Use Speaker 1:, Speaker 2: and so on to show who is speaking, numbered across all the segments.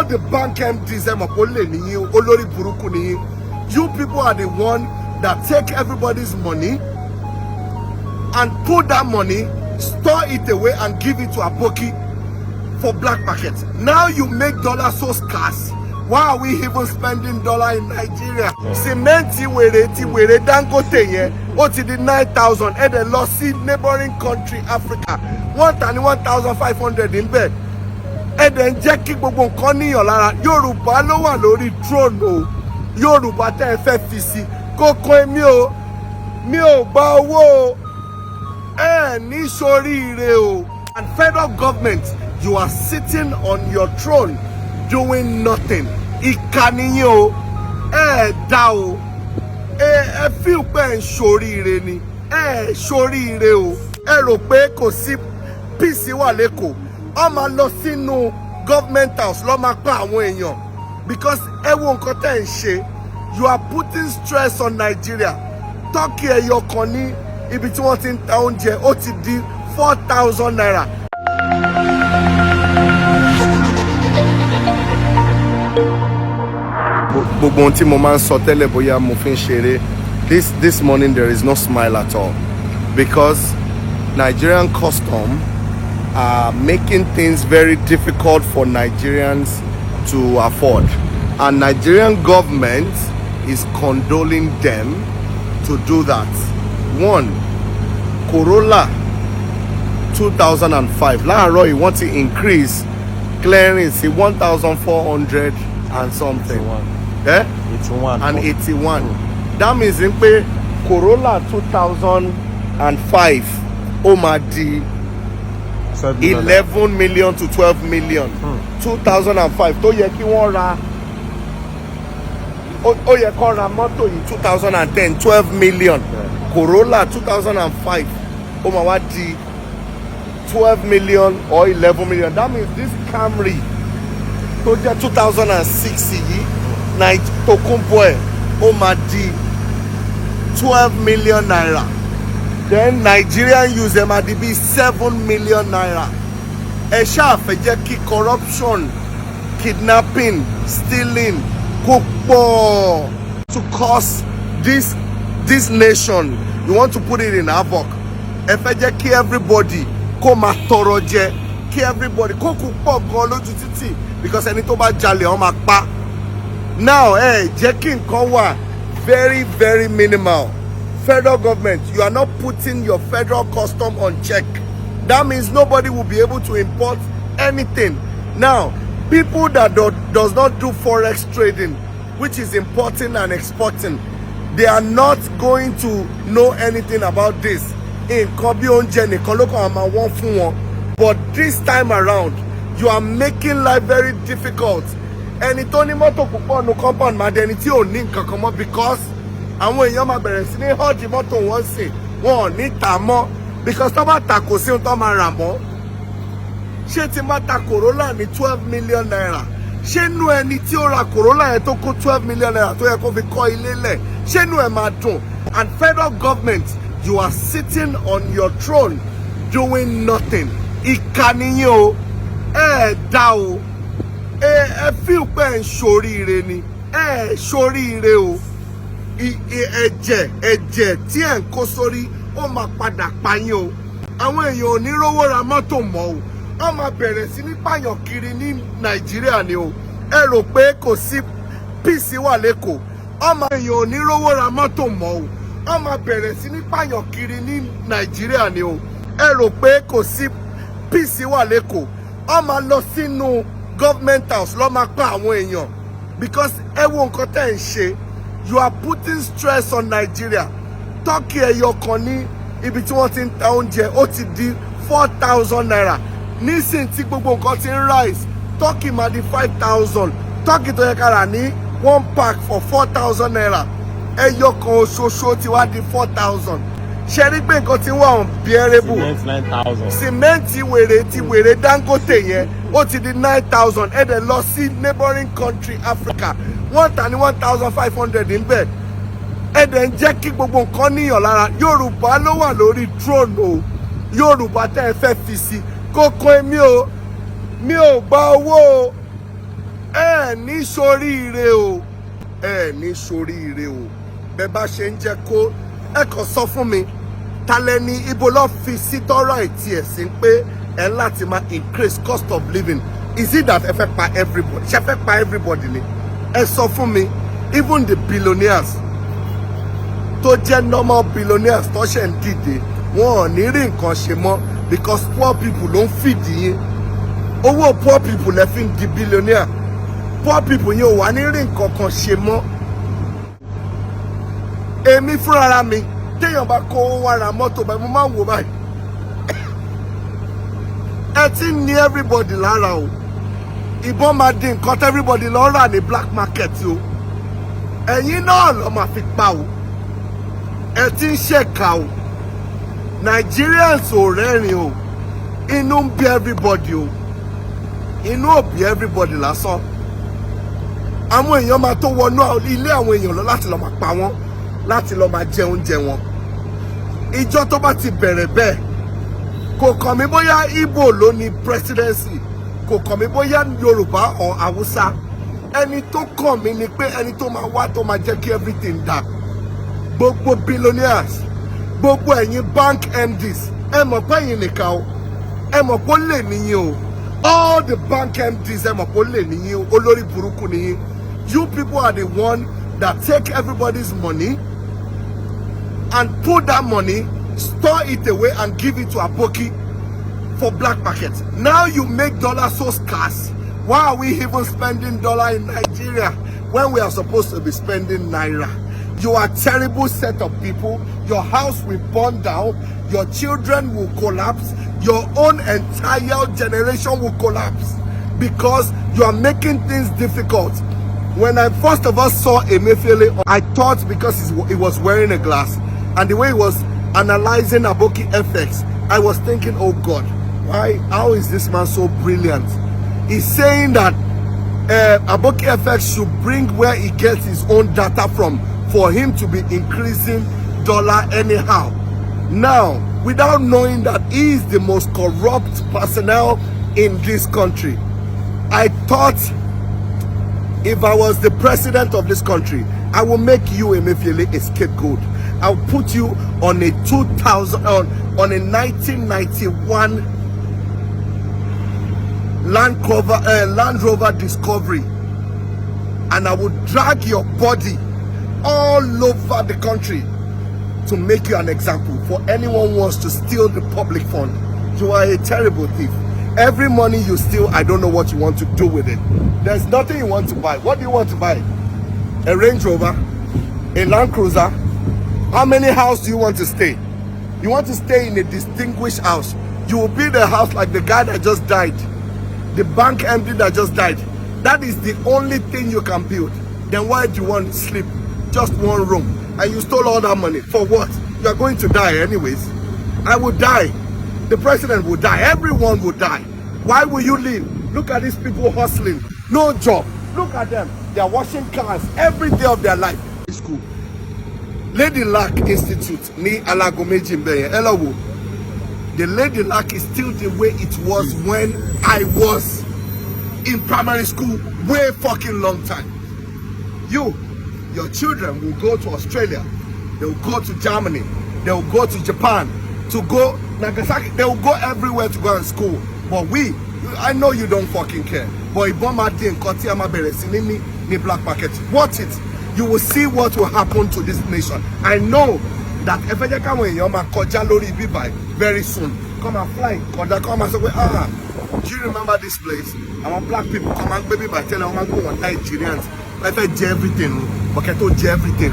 Speaker 1: the bank MDs, you people are the one that take everybody's money and put that money, store it away and give it to Aboki for black market. Now you make dollar so scarce. Why are we even spending dollar in Nigeria? Cement were Dangote here. What is the 9,000? And then lost neighboring country Africa. 1,500 in bed. And then Jackie Bobo Connie Yolara. Yoruba no one lori throne o. Yoruba te FFC. Koko mi o ba wo. Ni sori re o. And federal government, you are sitting on your throne doing nothing. Ikaniyo da o. Feel pé sori re ni. Sori re o. Rò pé kò sí peace wà lÉkòó. Ó máa lọ sínú government house ló máa pa àwọn èèyàn. Because wo nǹkan tẹ́ ń ṣe. You are putting stress on Nigeria. Turkey ẹyọ kan ní ibi tí wọ́n ti ń ta oúnjẹ ó ti di 4,000 naira. Gbogbo ohun tí mo máa ń sọ tẹ́lẹ̀ bóyá mo fi ń ṣeré. This morning there is no smile at all. Because Nigerian custom are making things very difficult for Nigerians to afford. And Nigerian government is condoling them to do that. One, Corolla 2005. Láàárọ̀ yìí wọ́n ti increase clearance sí 1,400 and something.
Speaker 2: 81.
Speaker 1: And 81. That means in pé Corolla 2005 ó máa di 11 million to 12 million. 2005 tó yẹ kí wọ́n ra ó yẹ kó ra mọ́tò yìí 2010 12 million. Corolla 2005 ó máa wá di 12 million or 11 million. That means this Camry tó jẹ́ 2006 yìí Tokunbo ẹ̀ ó máa di 12 million naira. Then Nigerian use them at the be 7 million naira. Ẹ ṣáà fẹ́ jẹ́ kí corruption, kidnapping, stealing kó pọ̀ to cause this nation. You want to put it in havoc. Ẹ fẹ́ jẹ́ kí everybody kó máa tọrọ jẹ, kí everybody kó kú pọ̀ gan lójú títì because ẹni tó bá jalè ó máa pa. Now jẹ́ kí nǹkan wà very very minimal. Federal government, you are not putting your federal custom on check. That means nobody will be able to import anything. Now, people that does not do forex trading, which is importing and exporting, they are not going to know anything about this. But this time around, you are making life very difficult. And it's only moto no compound madenity or because àwọn èèyàn máa bẹ̀rẹ̀ sí ní họ́ọ̀jì mọ́tò wọn sí wọn ò ní tà mọ́ because tó bá ta kò sí ohun tó máa rà mọ́. Ṣé tí má ta Corolla ní 12 million naira, ṣé nú ẹni tí ó ra Corolla yẹn tó kó 12 million naira tó yẹ kó fi kọ́ ilé lẹ̀, ṣé nú ẹ̀ máa dùn? And federal government, you are sitting on your throne doing nothing. Ìkànnìyàn o dá o feel pé ṣoríire ni ṣoríire o. Ẹ̀jẹ̀ tí ẹ̀ ń kó sórí ó máa padà pààyàn o. Àwọn èèyàn ò ní rówó ra mọ́tò mọ́ o. Ó máa bẹ̀rẹ̀ sí ní pààyàn kiri ní Nàìjíríà ni o. Ẹ rò pé kò sí peace wà lÉkòó. Àwọn èèyàn ò ní rówó ra mọ́tò mọ́ o. Ó máa bẹ̀rẹ̀ sí ní pààyàn kiri ní Nàìjíríà ni o. Ẹ rò pé kò sí peace wà lÉkòó. Ó máa lọ sínú government house ló máa pa àwọn èèyàn because wo nǹkan tẹ́ ń ṣe. You are putting stress on Nigeria. Turkey ẹyọ kan ní ibi tí wọ́n ti ń ta oúnjẹ ó ti di 4,000 naira. Nísìn tí gbogbo nǹkan ti ń rise, Turkey máa di 5,000. Turkey tó yẹ ká rà ní 1 pack for 4,000 naira. Ẹyọ kan oṣooṣo ti wá di 4,000. Ṣé rí pé nǹkan ti wà unbearable?
Speaker 2: Cement 9,000.
Speaker 1: Cement wèrè Dangote yẹn ó ti di 9,000. Ẹ dẹ̀ lọ sí neighboring country Africa. Wọ́n tà ní 1,500 in bed. Ẹ dẹ̀ ń jẹ́ kí gbogbo nǹkan níyàn lára. Yorùbá ló wà lórí throne o. Yorùbá tẹ́ ẹ fẹ́ fi sí. Kókó mi ò gba owó o. ní ṣoríire o, ní ṣoríire o. Bẹ́ bá ṣe ń jẹ́ kó ẹ kàn sọ fún mi ta lẹni ibo ló fi sí tọ́rọ̀ ìtì ẹ̀ sí pé ẹ láti máa increase cost of living. Is it that ẹ fẹ́ pa everybody? Ṣé ẹ fẹ́ pa everybody ni? Ẹ sọ fún mi, even the billionaires tó jẹ́ normal billionaires tó ṣe ń dìde wọn ò ní rí nǹkan ṣe mọ́ because poor people ló ń fìdí yín. Owó poor people lẹ fi ń di billionaire. Poor people yẹn ò wá ní rí nǹkan kan ṣe mọ́. Èmi fúnra mi téèyàn bá kó wá ra mọ́tò báyìí mo máa ń wò báyìí. Ẹ ti ní everybody lára o. Ìbọn máa di nǹkan tí everybody lọ rà ní black market o. Ẹ̀yin náà lọ máa fi pa o. Ẹ ti ń ṣèkà o. Nigerians ò rẹ́rìn o. Inú ń bí everybody o. Inú ò bí everybody lásán. Àwọn èèyàn máa tó wọnú ilé àwọn èèyàn lọ láti lọ máa pa wọ́n, láti lọ máa jẹ oúnjẹ wọn. Ìjọ tó bá ti bẹ̀rẹ̀ bẹ́ẹ̀ kò kàn mí bóyá Igbo ló ní presidency, kò kàn mí bóyá Yorùbá or Hausa. Ẹni tó kàn mí ni pé ẹni tó máa wá tó máa jẹ́ kí everything dà. Gbogbo billionaires, gbogbo ẹ̀yin bank MDs, ẹ mọ̀ pé ẹ̀yin nìkan o, ẹ mọ̀ pé ó lè níyìn o. All the bank MDs, ẹ mọ̀ pé ó lè níyìn o, olórí burúkú níyìn. You people are the one that take everybody's money and put that money, store it away and give it to Aboki for black market. Now you make dollar so scarce. Why are we even spending dollar in Nigeria when we are supposed to be spending naira? You are a terrible set of people. Your house will burn down. Your children will collapse. Your own entire generation will collapse because you are making things difficult. When I first of all saw Emefiele, I thought because he was wearing a glass and the way he was analyzing Aboki FX, I was thinking, oh God, why? How is this man so brilliant? He's saying that Aboki FX should bring where he gets his own data from for him to be increasing dollar anyhow. Now, without knowing that he is the most corrupt personnel in this country, I thought if I was the president of this country, I will make you Emefiele a scapegoat. I'll put you on a 1991 Land Rover Discovery, and I will drag your body all over the country to make you an example for anyone who wants to steal the public fund. You are a terrible thief. Every money you steal, I don't know what you want to do with it. There's nothing you want to buy. What do you want to buy? A Range Rover? A Land Cruiser? How many houses do you want to stay? You want to stay in a distinguished house. You will build a house like the guy that just died. The bank MD that just died. That is the only thing you can build. Then why do you want to sleep? Just one room. And you stole all that money. For what? You are going to die anyways. I will die. The president will die. Everyone will die. Why will you leave? Look at these people hustling. No job. Look at them. They are washing cars every day of their life. School. Lady Luck Institute ní Alagomeji Mbeye. Hello. The Lady Luck is still the way it was when I was in primary school way fucking long time. Your children will go to Australia. They will go to Germany. They will go to Japan. To go Nagasaki. They will go everywhere to go to school. But I know you don't fucking care. But ni black market. Watch it. You will see what will happen to this nation. I know that very soon. Come and fly. Come and say, do you remember this place? I want black people come and baby by telling them go on Nigerians. Like I do everything. But I told you everything.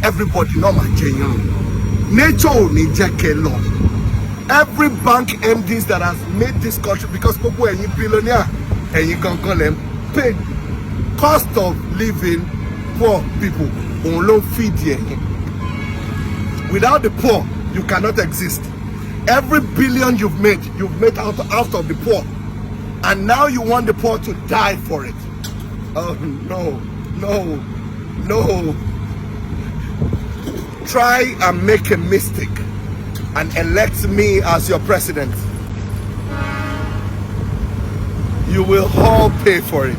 Speaker 1: Everybody know my genuine. Nature needs a law. Every bank MDs that has made this country, because people are billionaire and you can call them paid cost of living poor people on low feed here. Without the poor, you cannot exist. Every billion you've made out of the poor. And now you want the poor to die for it. Oh no. Try and make a mistake and elect me as your president. You will all pay for it.